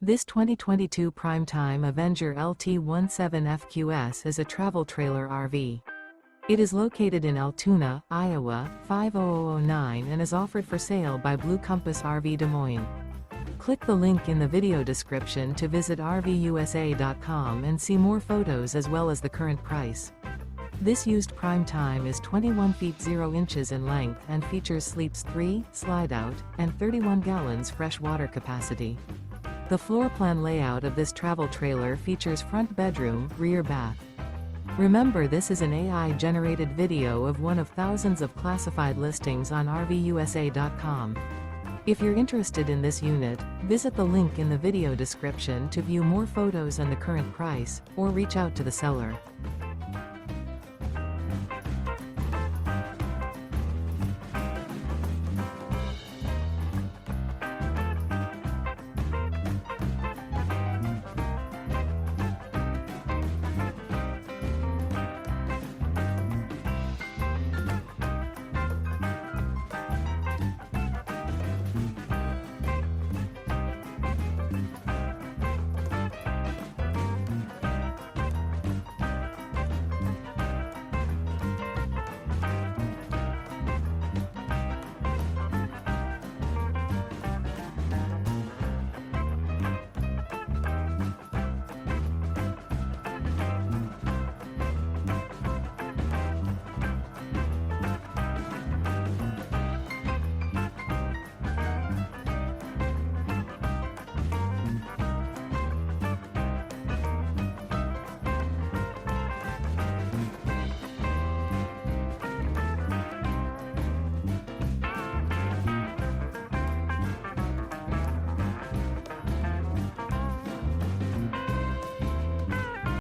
This 2022 Prime Time Avenger LT 17FQS is a travel trailer RV. It is located in Altoona, Iowa, 50009 and is offered for sale by Blue Compass RV Des Moines. Click the link in the video description to visit RVUSA.com and see more photos as well as the current price. This used Prime Time is 21 feet 0 inches in length and features sleeps 3, Slideout, and 31 gallons fresh water capacity. The floor plan layout of this travel trailer features front bedroom, rear bath. Remember, this is an AI-generated video of one of thousands of classified listings on RVUSA.com. If you're interested in this unit, visit the link in the video description to view more photos and the current price, or reach out to the seller.